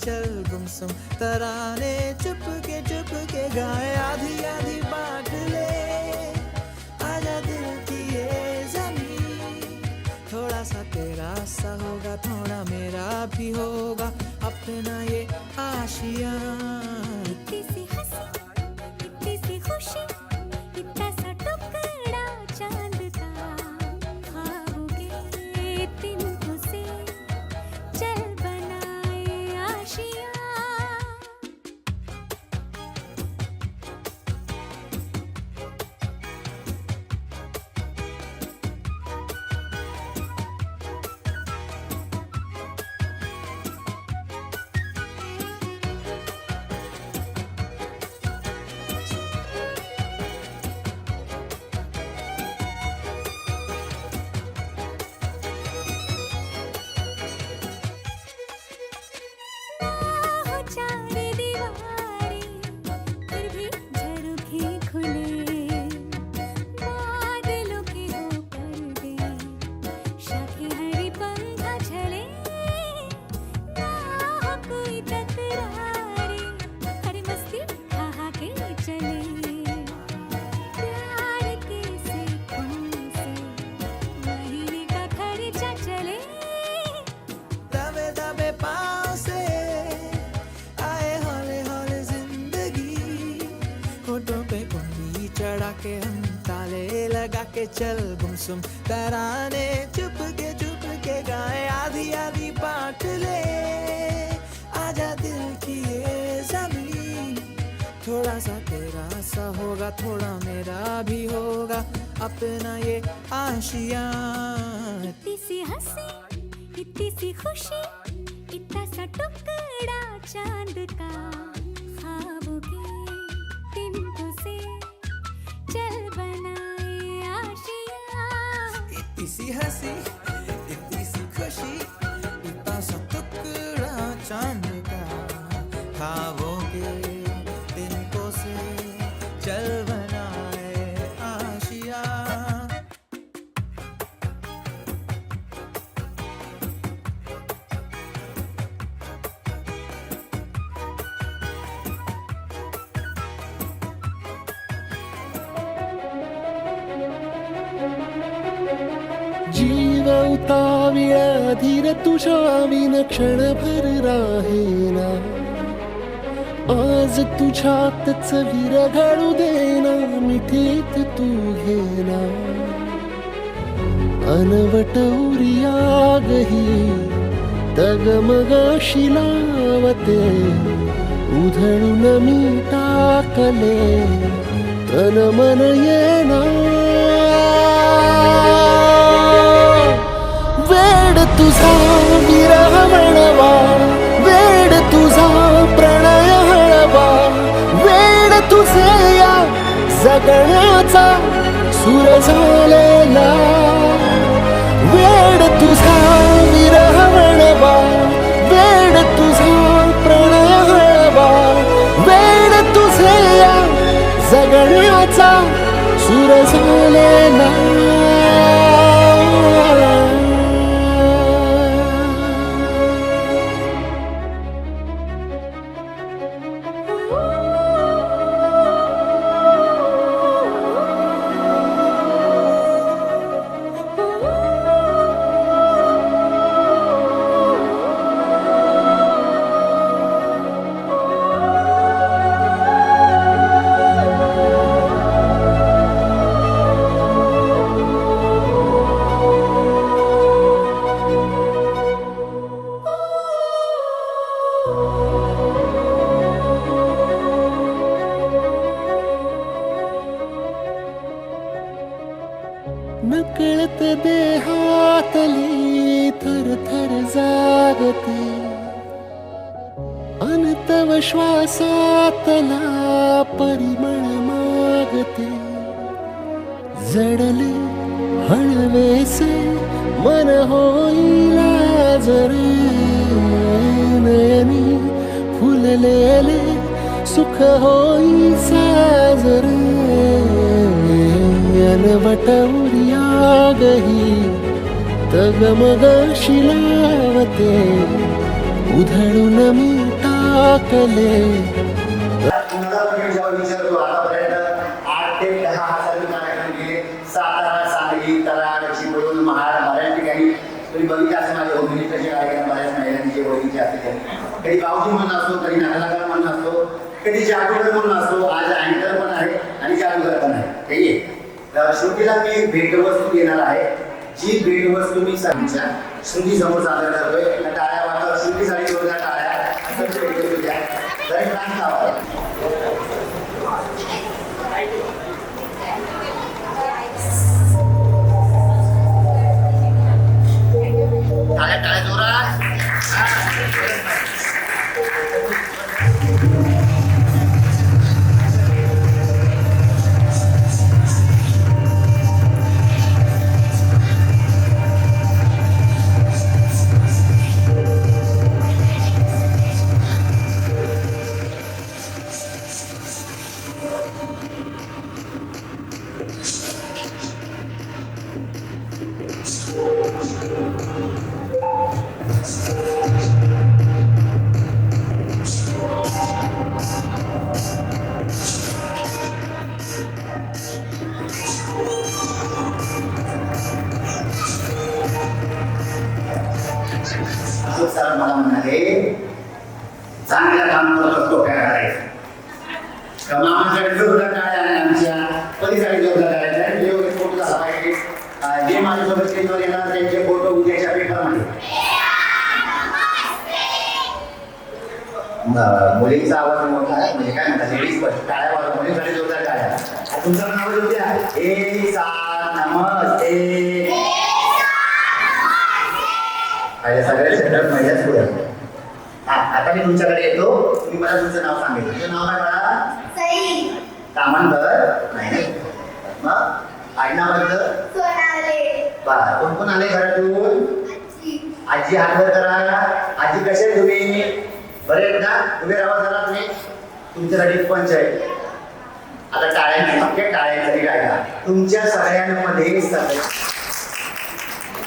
चल गुमसुम तराने चुप के गाए आधी आधी बांट ले आजा दिल की ये जमीन थोड़ा सा तेरा सा होगा थोड़ा मेरा भी होगा अपना ये आशियाँ इतनी सी हंसी इतनी सी खुशी इतना सा टुकड़ा चांद का ख्वाबों के तिनकों से चल बनाए आशियाँ हो चार दीवारें फिर भी झरोखे खुले बादलों के हो पर्दे शाखे हरी पंखा झले ना हो कोई तकरारे हर मस्ती खा के चले प्यार के सिक्कों से महीने का खर्चा चले दबे दबे पाँव से आए हौले हौले जिंदगी होठों पे कुंडी चढ़ा के हम ताले लगा के चल गुमसुम तराने चुप के गाए आधी आधी बांट ले आजा दिल की ये जमीन थोड़ा सा तेरा सा होगा थोड़ा मेरा भी होगा अपना ये आशियाँ इतनी सी हंसी इतनी सी खुशी इतना सा टुकड़ा चांद का ख्वाबों के तिनकों से चल बनाए आशियाँ इतनी सी हंसी इतनी सी खुशी इतना सा टुकड़ा चांद का ख्वाबों के तिनकों से चल बनाए आशियाँ जीव उताविळा धीर तुझ्या विन क्षणभर राहेना आज तुझ्यातच विरघळू देना मिठीत तू घेना अनवट उरियागही डगमगाशी लावते उधळून मी टाकले तन मन येना वेड तुझा विरह म्हणवा वेड तुझा प्रणय हळवा वेड तुझे या जगण्याचा सूर झालेला वेड तुझा विरह म्हणवा वेड तुझा प्रणय हळवा वेड तुझे या जगण्याचा सूर झालेला नकळत देहातली थर थर जागते अनतव श्वासातला परिमळ मागते जडले हळवेसे मन होईला जरे नयनी फुललेले सुख होई साजरे अनवट उरियागही तगमगाशी लावते उधळून मी झाकले. जेव्हा विचारतो आतापर्यंत 8 ते 10 हजार कार्यक्रम केले. सातारा, सांगली, कराड, चिपळूण, महाड बऱ्याच ठिकाणी तुम्ही बघितले असे माझे अभिनेत्याचे कार्यक्रम बऱ्याच महिलांनी जे बघितले असते त्यांनी. कधी गावठी म्हणून असतो, कधी नाटककार म्हणून असतो, कधी जादूगर म्हणून असतो. आज अँकर पण आहे आणि जादूगर पण आहे. ठीक आहे. श्रुतीला मी एक भेटवस्तू देणार आहे. जी भेटवस्तू मी सांगितल्या श्रुती समोर सादर करतोय. टाळ्या वाजवा. श्रुतीसाठी जोरदार टाळ्या. असं भेटवस्तू द्या. जरा शांत आवाज. टाळ्या टाळ्या जोरात. सर मला म्हणाले चांगलं काम करतो टोप्या करायचं. मामांसाठी जोरदार टाळ्या आणि आमच्या पतीसाठी जोरदार टाळ्या. फोटो झाला पाहिजे. जे माझ्यासोबत स्टेजवर येणार त्यांचे फोटो उद्याच्या पेपरमध्ये. मुलींचा आवाज मोठा आहे म्हणजे काय म्हणतात लेडीज पण टाळ्या वाजवा. मुलींसाठी जोरदार टाळ्या. तुमचं नाव येऊ द्या. 1 7 नमस्ते. सगळ्या सेटअप महिलाच पुढे. आता मी तुमच्याकडे येतो. तुम्ही मला तुमचं नाव सांगितलं. तुझं नाव काय मला? कामांतर नाही. मग आडनावाबद्दल बरं. कोण कोण आले घरातून? आजी हात वर करा. आजी कसे तुम्ही? बरे आहेत ना? उभे राहा जरा तुम्ही. तुमच्यासाठी पंच आहे. आता टाळ्यांसाठी गायला तुमच्या सगळ्यांमध्ये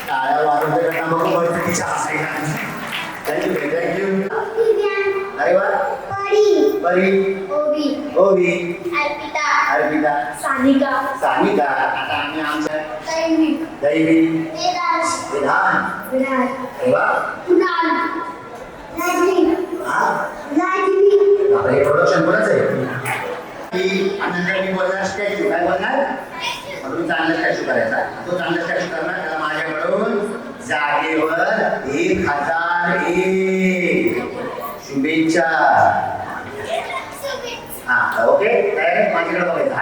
टाळ्या वाजून थँक्यू थँक्यू. अरे वा. परी, ओवी, अर्पिता, सानिका. आता आम्ही आमच्या दैवी, विधान, अरे वा. हे प्रोडक्शन कोणाच आहे? नंतर मी बोलणार स्टॅच्यू. काय बोलणार? तुम्ही चांगला स्टॅच्यू करायचा. तो चांगला स्टॅच्यू करणार. त्याला माझ्याकडून जागेवर 1001 शुभेच्छा. हा ओके. माझ्याकडे बघायचं.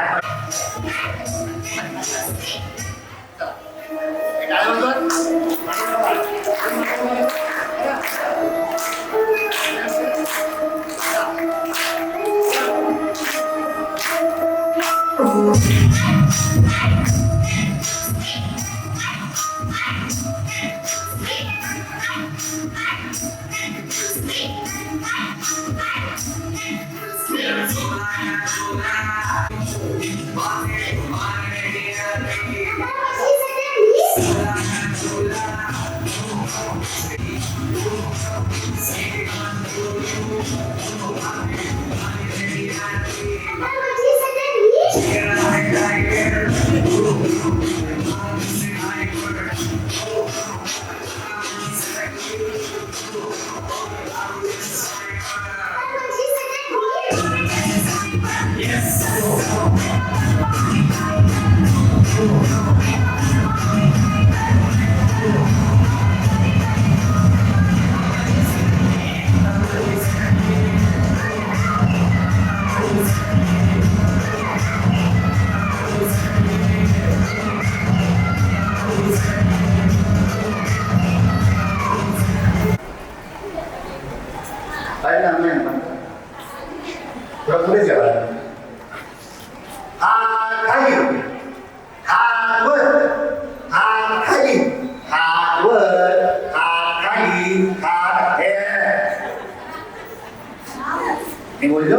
मी बोललो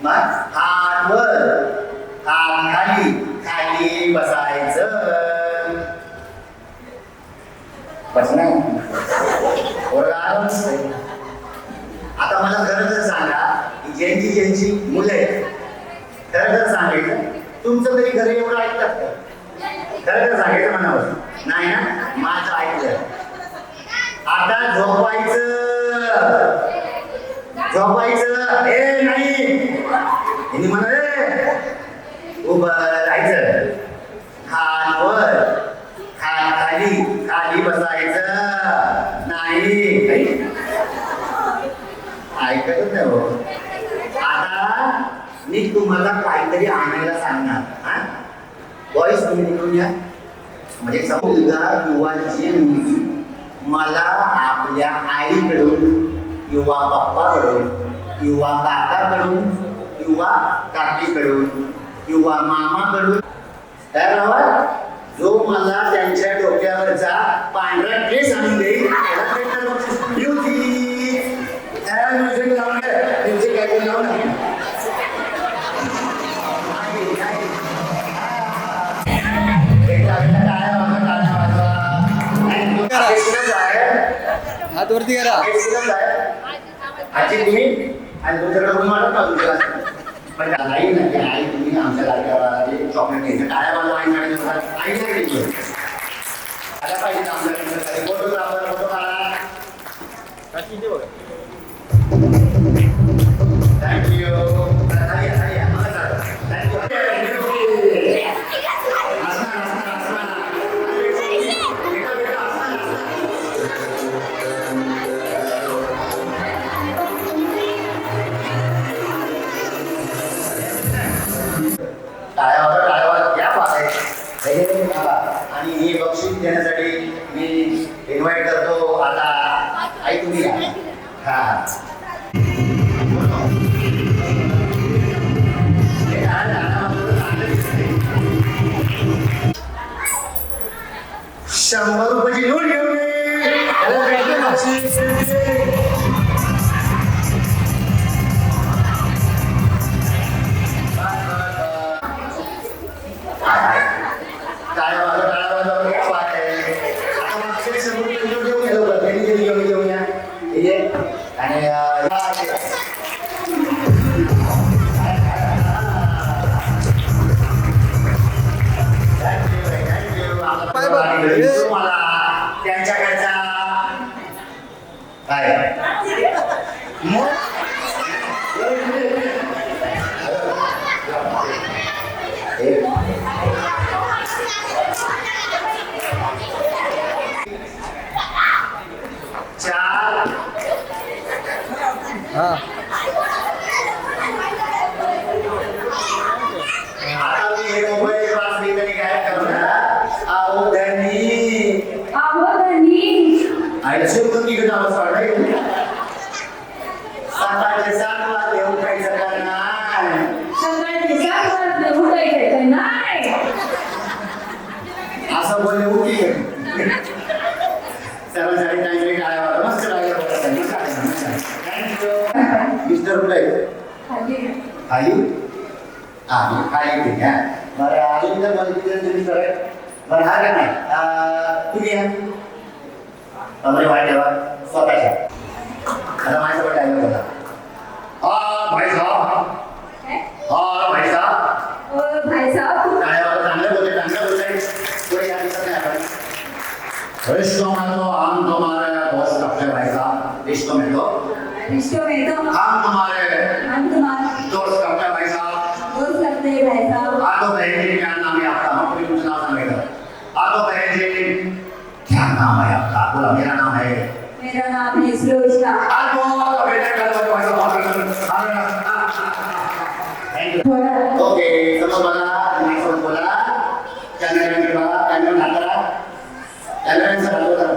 मग हात वर हात खाली खाली बसायचं बसणार आता मला खरं तर सांगा की ज्यांची मुलं आहेत खरं तर सांगायचं तुमचं तरी घरी एवढं ऐकतात का? खरं तर सांगायचं म्हणावं नाही ना माझं ऐकलं. आता झोपायचं हे नाही म्हणा उभं राहायचं खान वर खान खाली खाली बसायचं नाही ऐकतच नाही हो. आता मी तुम्हाला काहीतरी आणायला सांगणार हा बॉईस तुम्ही निघून या म्हणजे मुलगा किंवा जी मुलगी मला आपल्या आईकडून किंवा पप्पाकडून किंवा काकाकडून किंवा काकीकडून किंवा मामाकडून काय आवाज जो मला त्यांच्या डोक्यावरचा पांढरा केस आणून देईल त्याला भेटणार बक्षीस. beauty. त्याला music लावून द्या. music काहीतरी लावून द्या. हात वरती करा. आजी तुम्ही आणि तुमच्याकडे कोणी वाटत का तुमच्या पण आई नाही आई तुम्ही आमच्या लाडक्या चॉकलेट घ्यायचं टाळ्या बाजू आईकडे घ्यायचं आल्या पाहिजे आमच्याकडे फोटोग्राफर फोटो काढा. थँक्यू टाळ्यावर क्या बात आहे. आणि हे बक्षीस देण्यासाठी मी इन्व्हाइट करतो आता आई तुम्ही या. हा ₹100 नोट घेऊन ये. त्याला भेटलं बक्षीस. त्यांच्याकडचा काय हा आता मी हे मोबाईल वाचली तरी काय करणार आहो आईला शेवटून निघत आवाज वाटायला सकाळचे 7 वाजले उठायचं का नाही असं बोलले उठी सर्वांसाठी काहीतरी काय मस्त मिस्टर कुठे खाली हा खाली ठीक आहे बरं अजून तर मला तुम्ही सर बरं हा का नाही तुम्ही या हमरे वाईट स्वतःच्या आता माझ्यासोबत डायलॉग होता भाई साहब काय चांगलं बोलते पुढे या दिसत नाही आपण रिश्तो में तो हम तुम्हारे दोस्त अपने भाई साहब रिश्तो में तो हम तुम्हारे दोस्त अपने भाई साहब आतो बहन जी क्या नाम है आपका हम पूरी कुछ नाम सांगेगा आतो बहन जी क्या नाम है आपका बोला मेरा नाम है सुलोचना. आतो बेटा कल भाई साहब थैंक यू ओके समोर बघा मी समोर बोला कॅमेरामॅन बघा कॅमेरा हात करा कॅमेरामॅन सर हॅलो करा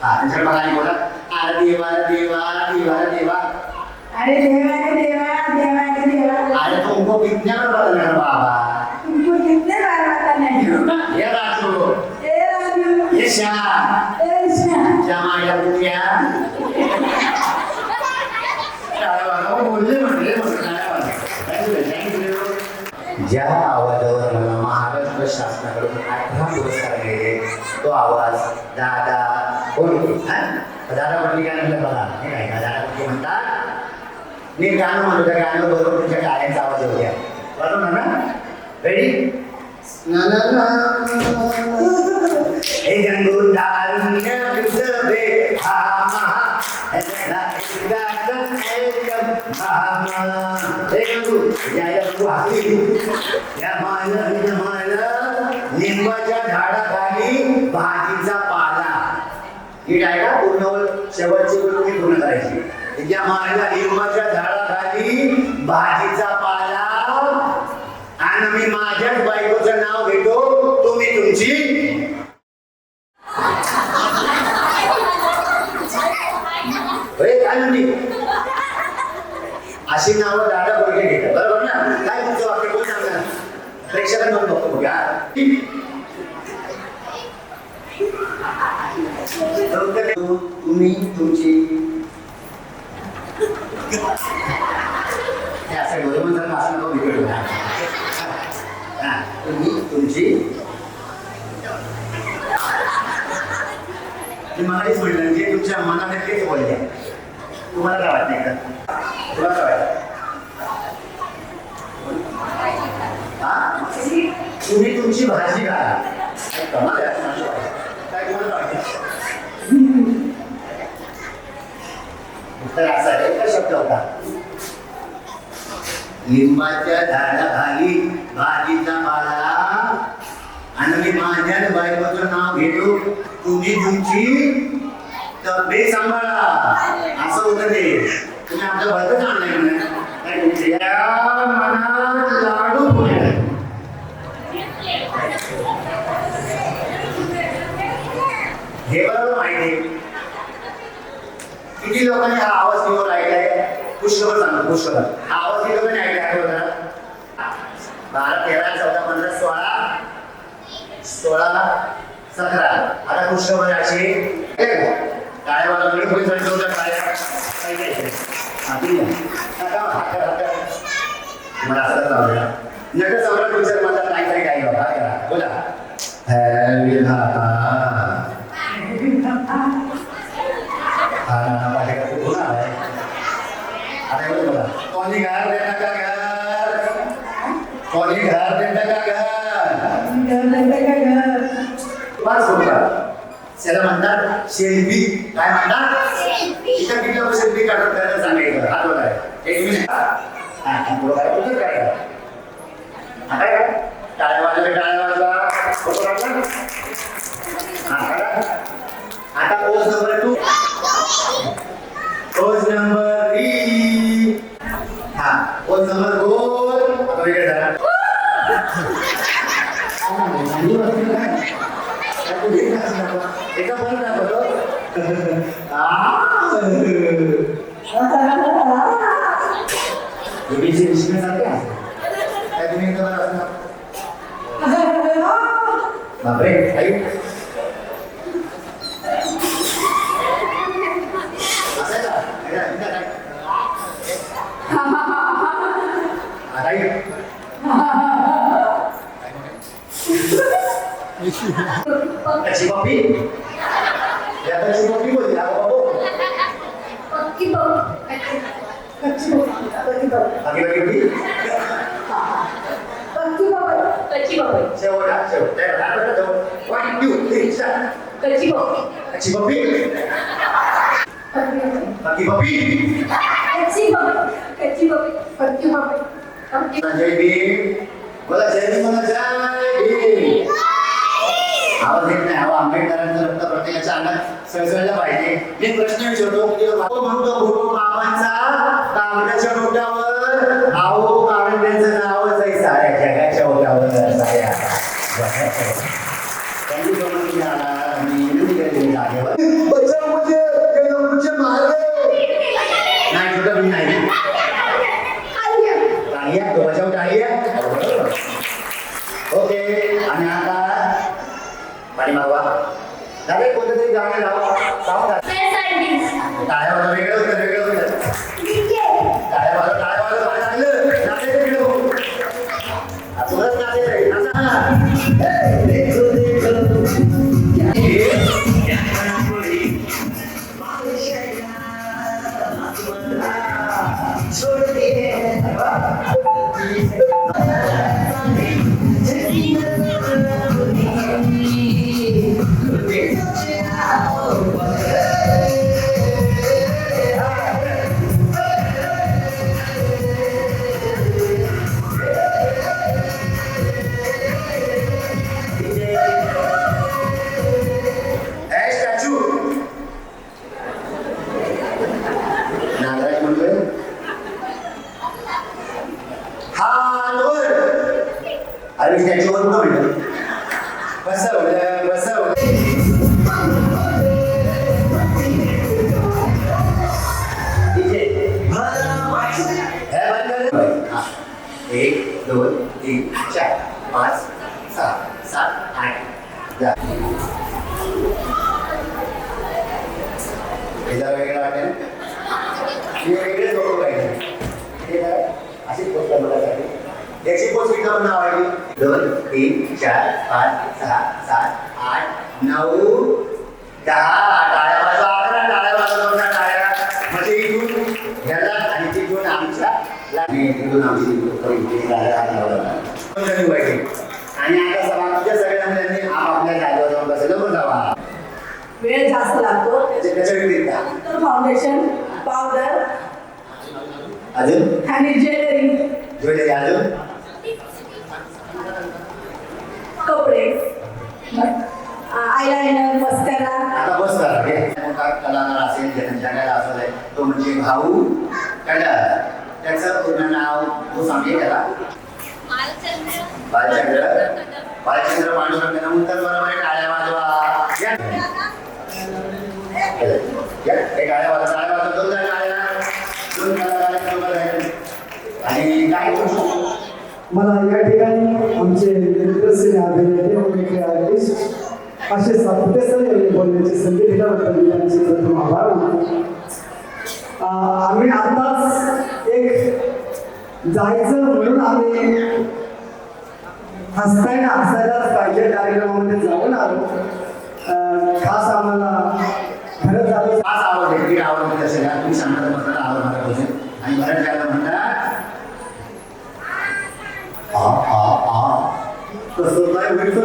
हा त्यांच्याकडे बघा आणि बोला अरे देवा देवा देवा देवा अरे देवा अरे तुमको कितने बार बताना है बाबा तुमको कितने बार बताना है ये राजू ये श्याम श्यामा या पुत्रिया काय बाबा बोलले म्हटले ज्या आवाजावर मला महाराष्ट्र शासनाकडून 18 पुरस्कार मिळाले तो आवाज दादा कोण दादा म्हटली काय म्हटलं बघा हे काय दादा म्हणतात मी गाणं म्हणतो त्या गाणं बरोबर तुमच्या गायांचा आवाज येऊ द्या बरोबर ना रेडी हे गंगू दारुण्य विसवे हा महा लिंबाच्या झाडाखाली भाजीचा पाला ही डायलॉग पूर्ण शेवटची गोष्ट तुम्ही पूर्ण करायची ज्या माझ्या लिंबाच्या झाडाखाली भाजीचा पाला आणि मी माझ्याच बायकोचं नाव घेतो तुम्ही तुमची काय म्हणली अशी नावं दादा बोलके घेतात बरोबर ना काय तुमचं वाक्य कोण सांगणार प्रेक्षकांना बघतो बघा तुम्ही तुमची असं बरोबर जर असं नको बिघडलं तुम्ही तुमची मलाच म्हटलं जे तुमच्या मनाने तेच बोलले तुम्हाला काय वाटतं का तुम्हाला काय वाटतं तुम्ही तुमची भाजी घाला कमाल काय तुम्हाला वाटतं उत्तर असं आहे का शब्द होता लिंबाच्या झाडाखाली भाजीचा पाला आणि मी माझ्याच बायकोचं नाव घेतो तुम्ही तुमची तब्येत सांभाळा असं होतं ते तुम्ही आपलं भरतच आणलंय म्हणा मनात लाडू हे बरोबर माहिती किती लोकांनी हा आवाज निवड ऐकलाय पुष्कळ सांगतो पुष्कळ हा आवाज किती लोकांनी ऐकलाय बघा 12 13 14 15 16 17 आता पुष्कळ अशी काय वाजवले पोलीस होत्या काय काय काय मला असं लावलं नट सम्राट विचार माझा काय काय काय होता बोला कोणी घर देता का घर कोणी घर देता का घर पाच होता त्याला म्हणतात सेल्फी काय म्हणतात इथं किती सेल्फी काढून त्याला सांगायचं हा बघा एक मिनिट हा पुढं काय बोलतो काय आता काय टाळ्या वाजवा फोटो काढला आता पोज नंबर 2 पोज नंबर 3 हा पोज नंबर 4 आता वेगळं झाला एका बरं दाखवतो काय तुम्ही एकदा बरं असं बापरे आई कच्ची पप्पी या कच्ची पप्पी बोलली बाबू पक्की पप्पी कच्ची पप्पी बाकी बाकी पक्की पप्पी कच्ची पप्पी शेवट शेवट 1 2 3 4 कच्ची पप्पी कच्ची पप्पी बाकी पप्पी कच्ची पप्पी कच्ची पप्पी पक्की पप्पी जय भीम बोला जय भीम बोला जय भीम आवाज येत नाही हवा आंबेडकरांचं रक्त प्रत्येकाच्या अंगात सळसळलं पाहिजे मी प्रश्न विचारतो म्हणतो भूतो बाबांचा कागदाच्या नोटावर आहो कारण त्यांचं नावच आहे साऱ्या जगाच्या ओटावर साऱ्या त्यांनी समजून आला मी विनंती केली जागेवर बचाव म्हणजे नाही छोटं मी नाही टाळ्या तो बचाव टाळ्या ओके आणि आता पाणी मागवा दादा कोणतं तरी गाणं लावा सांग टाळ्या वाजवा वेगळं होतं वेगळं होतं टाळ्या वाजवा लागलं नाचायचं वेगळं हो तुलाच नाचायचं देखो देखो नागराज म्हणतोय अरे स्टॅच्यूवर कुठं म्हणलं बसवलं बसवलं एक दोन तीन चार पाच सहा सात आठ जा हे जरा वेगळं वाटेल हे वेगळेच लोक पाहिजे हे काय अशीच पोस्ट बघायसाठी याची पोस्ट किती नाव आहे दोन तीन चार पाच सहा सात आठ नऊ 10 टाळ्या वाजवा 11 टाळ्या वाजवल्या टाळ्या म्हणजे इथून ह्याला आणि तिथून आमच्या तिथून आमची आणि आता समाजाच्या सगळ्या मुलांनी आपल्या जागेवर जाऊन बसलं पण जावा वेळ जास्त लागतो त्याच्या व्यतिरिक्त फाउंडेशन पावडर अजून आणि ज्वेलरी अजून कपडे आयलाइनर मस्करा आता बस करा घे मोठा कलाकार असेल ज्याला असेल तो म्हणजे भाऊ कडा त्याचं पूर्ण नाव तो सांगेल त्याला बालचंद्र पांडुरंग नंतर बरोबर टाळ्या वाजवा एक टाळ्या वाजवा टाळ्या वाजवा दोन कलाकार आणि काय मला या ठिकाणी आमचे मित्रश्री अभिनेते व आर्टिस्ट असे सातपुते सर बोलण्याची संधी दिल्याबद्दल मी त्यांचे प्रथम आभार मानतो. आम्ही आताच एक जायचं म्हणून आम्ही हसायलाच पाहिजे कार्यक्रमामध्ये जाऊन आलो. खास आम्हाला खरंच झालं खास आवडते ती आवडते असेल तुम्ही सांगता म्हणता आवड मला पाहिजे आणि मराठीला म्हणतात तसं काय होईल तर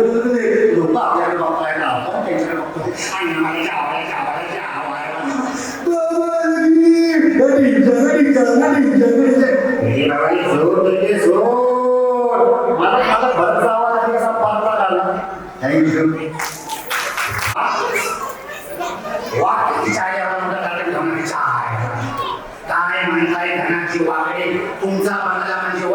लोक आपल्याकडे बघतायला आपण त्यांच्याकडे बघतो आणि मला काय म्हणताय धनाची वाकडे तुमचा बंगला म्हणजे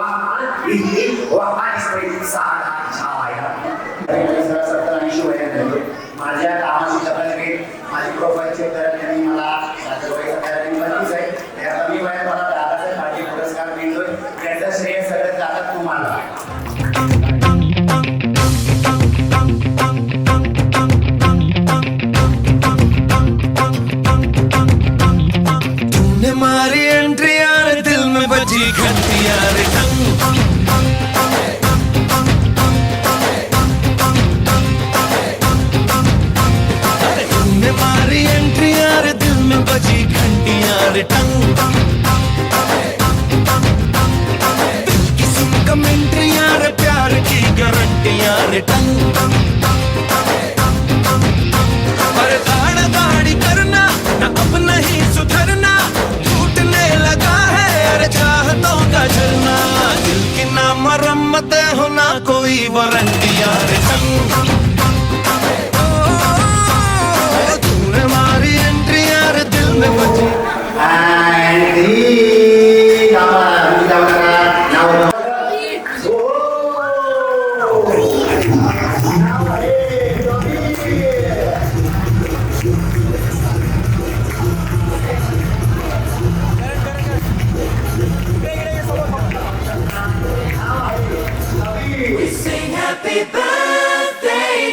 माझ्या कामाची दखल घेत माझी प्रोफाईल चेक करायला त्यांनी मला कमी वयात मला दादाचा पाठी पुरस्कार मिळतोय त्याचं श्रेय सगळं जातात तुम्हाला मारी एंट्री यार दिल में बजी घंटी यार तुमने मारी एंट्री यार दिल में बजी घंटी यार दिल की सिम कमेंट्री यार प्यार की गारंटी यार पर दाड़ दाड़ी करना ना अब नहीं सुधरना टूटने लगा है यार चाहतों का झरना दिल की ना मरम्मत हो ना कोई वारंटी यार तूने मारी एंट्री यार दिल में बजी Happy birthday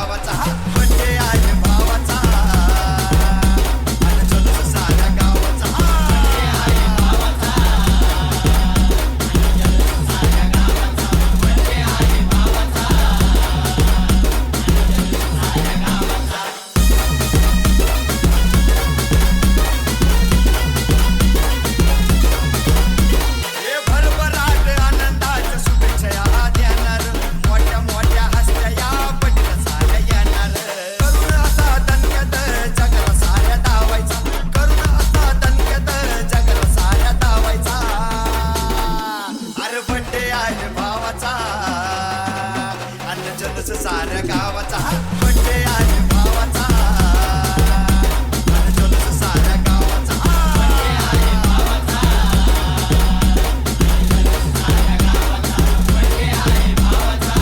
गावाचा हा बड्डे आहे भावाचा आणि जल्लोष साऱ्या गावाचा बड्डे आहे भावाचा बड्डे आहे भावाचा हे भरभराट आनंदाच्या शुभेच्छा या देणार मोठ्या मोठ्या हस्त्या या बड्डेला साऱ्या येणार करून असा दणक्यात जगाला साऱ्या दावायचा करून असा दणक्यात जगाला साऱ्या दावायचा अरे बड्डे आहे भावाचा अन्न जल्लोष साऱ्या गावाचा बड्डे आहे भावाचा अन्न जल्लोष साऱ्या गावाचा बड्डे आहे भावाचा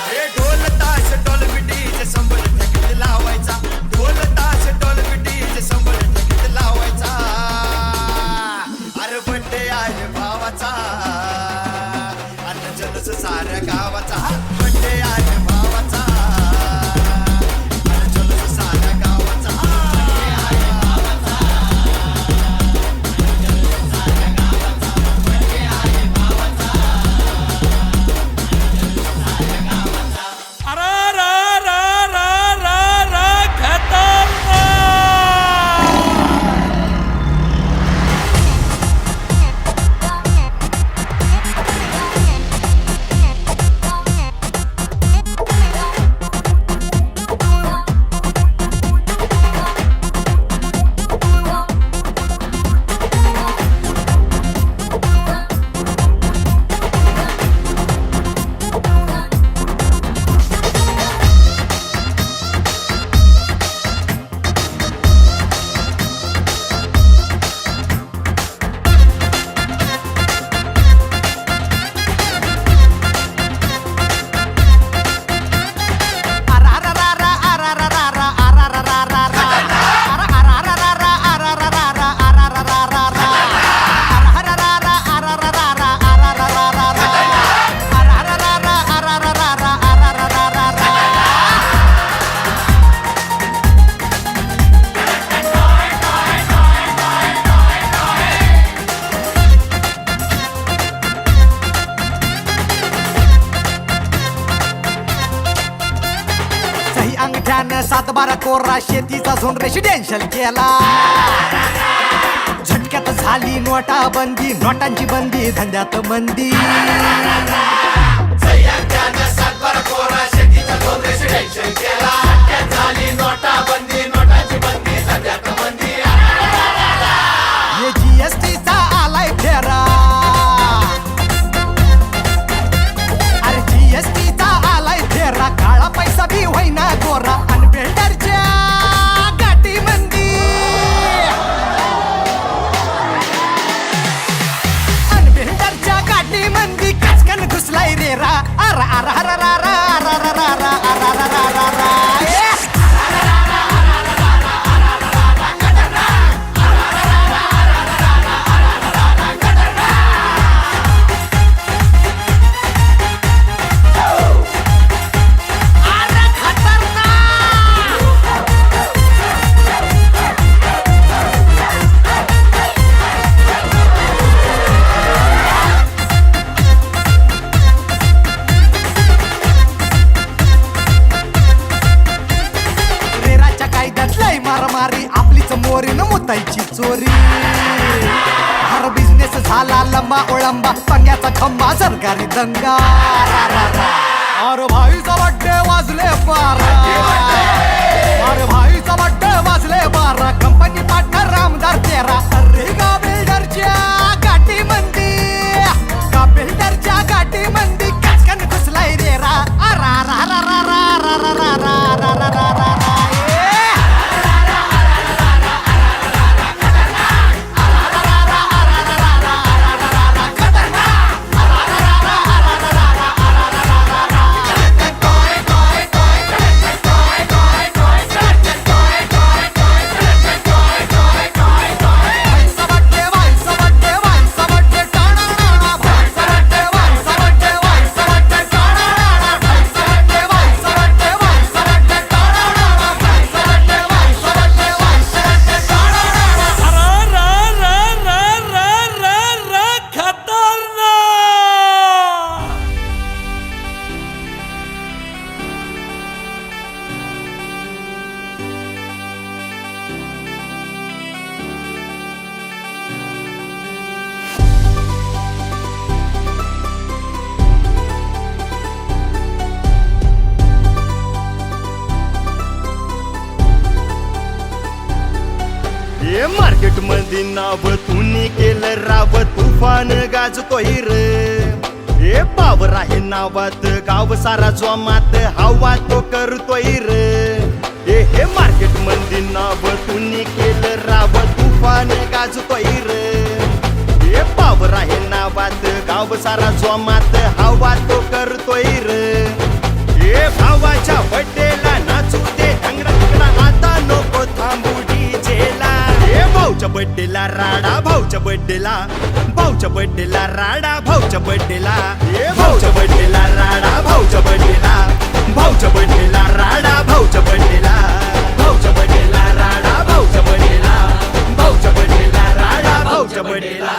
हे ढोल ताश ढोल पिटीचे संबळ ठेकीत लावायचा ढोल ताश ढोल पिटीचे संबळ ठेकीत लावायचा अरे बड्डे आहे भावाचा अन्न जल्लोष साऱ्या गावाचा बड्डे आहे भावाचा अन्न जल्लोष साऱ्या गावाचा बड्डे आहे भावाचा बड्डे आहे भावाचा सही अंगठ्यानं 7-12 कोरा शेतीचा झोन रेसिडेन्शियल केला झटक्यात झाली नोटाबंदी नोटांची बंदी धंद्यात मंदी सही अंगठ्यानं 7-12 कोरा शेतीचा झोन रेसिडेन्शियल केला झटक्यात झाली नोटाबंदी नोटांची बंदी धंद्यात मंदी हे जीएसटीचा आलाय फेरा अरे जीएसटीचा आलाय फेरा काळा पैसा बी होईना गोरा अन बिल्डरच्या गाठी मंदी अन बिल्डरच्या गाठी मंदी कचकन घुसलाय रे रा अरा अरा अरा रा रा अरा रा रा रा अरा रा रा रा रा मारामारी आपलीच मोरीन मुतायची चोरी हर बिझनेस झाला लंबा ओळंबा पंग्याचा खंबा सरकारी दंगा अरे भाईचा बड्डे वाजले 12 अरे भाईचा बड्डे वाजले 12 कंपनी पाठा रामदार 13 अरे का बिल्डरच्या गाठी मंदी का बिल्डरच्या गाठी मंदी कचकन घुसलाय रे रा अरा रा रा रा रा रा रा रा रा रा रा मार्केट मध्ये नाव तुनी केलं राव तुफान गाजतोय रे हे पावर आहे नावात गाव सारा जोमात हवा तो करतोय रे हे मार्केट मध्ये नाव तुनी केलं राव तुफान गाजतोय रे हे पावर आहे नावात गाव सारा जोमात हवा तो करतोय रे हे भावाच्या बड्डेला नाचू दे ढंगडा तिकडा आता नको थांबू डीजेला हे भाऊच्या बड्डेला राडा भाऊच्या बड्डेला भाऊच्या बड्डेला राडा भाऊच्या बड्डेला हे भाऊच्या बड्डेला राडा भाऊच्या बड्डेला भाऊच्या बड्डेला राडा भाऊच्या बड्डेला भाऊच्या बड्डेला राडा भाऊच्या बड्डेला भाऊच्या बड्डेला राडा भाऊच्या बड्डेला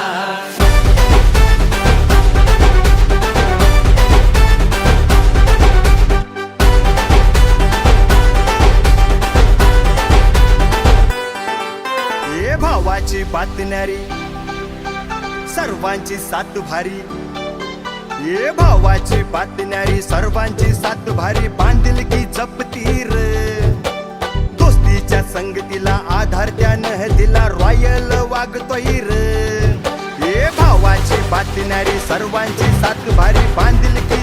हे भावाची बातन्यारी सर्वांची साथ भारी हे भावाची बातन्यारी सर्वांची साथ भारी बांधिलकी जपती रे दोस्तीच्या संगतीला आधार त्यानं दिला रॉयल वागतोय रे हे भावाची बातन्यारी सर्वांची साथ भारी बांधिलकी